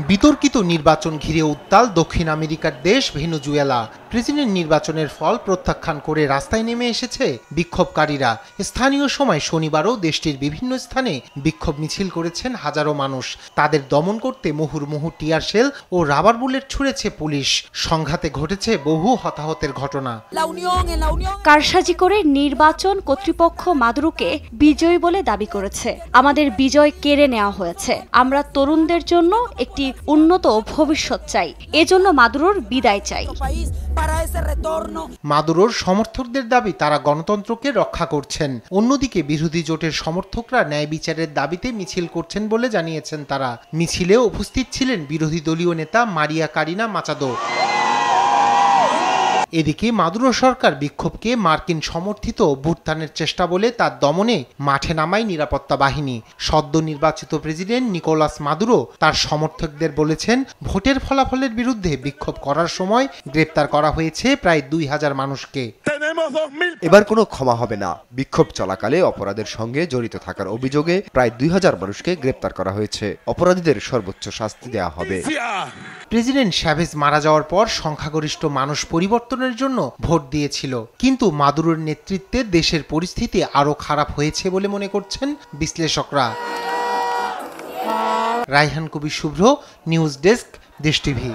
বিতর্কিত নির্বাচন ঘিরে উত্তাল দক্ষিণ আমেরিকার দেশ ভেনেজুয়েলা। প্রেসিডেন্ট নির্বাচনের ফল প্রত্যাখ্যান করে রাস্তায় নেমে এসেছে বিক্ষোভকারীরা। স্থানীয় সময় শনিবারও দেশটির বিভিন্ন স্থানে বিক্ষোভ মিছিল করেছেন হাজারো মানুষ। তাদের দমন করতে মুহুর্মুহু টিয়ার শেল ও রাবার বুলেট ছুড়েছে পুলিশ। সংঘাতে ঘটেছে বহু হতাহতের ঘটনা। কারসাজি করে নির্বাচন কর্তৃপক্ষ মাদুরোকে বিজয়ী বলে দাবি করেছে। আমাদের বিজয় কেড়ে নেওয়া হয়েছে। আমরা তরুণদের জন্য একটি উন্নত ভবিষ্যৎ চাই, এজন্য মাদুরোর বিদায় চাই। মাদুরোর সমর্থকদের দাবি তারা গণতন্ত্রকে রক্ষা করছেন। অন্যদিকে বিরোধী জোটের সমর্থকরা ন্যায় বিচারের দাবিতে মিছিল করছেন বলে জানিয়েছেন তারা। মিছিলে উপস্থিত ছিলেন বিরোধী দলীয় নেতা মারিয়া কারিনা মাচাদো। এদিকে মাদুরো সরকার বিক্ষোভকে মার্কিন সমর্থিত অভ্যুত্থানের চেষ্টা বলে তার দমনে মাঠে নামায় নিরাপত্তা বাহিনী। সদ্য নির্বাচিত প্রেসিডেন্ট নিকোলাস মাদুরো তার সমর্থকদের বলেছেন, ভোটের ফলাফলের বিরুদ্ধে বিক্ষোভ করার সময় গ্রেপ্তার করা হয়েছে প্রায় 2000 মানুষকে। এবার কোনো ক্ষমা হবে না। বিক্ষোভ চলাকালে অপরাধের সঙ্গে জড়িত থাকার অভিযোগে প্রায় 2000 মানুষকে গ্রেপ্তার করা হয়েছে। অপরাধীদের সর্বোচ্চ শাস্তি দেওয়া হবে। প্রেসিডেন্ট চ্যাভেজ মারা যাওয়ার পর সংখ্যাগরিষ্ঠ মানুষ পরিবর্তনের জন্য ভোট দিয়েছিল, কিন্তু মাদুরোর নেতৃত্বে দেশের পরিস্থিতি আরও খারাপ হয়েছে বলে মনে করছেন বিশ্লেষকরা। রায়হান কবির শুভ্র, নিউজ ডেস্ক, দেশ টিভি।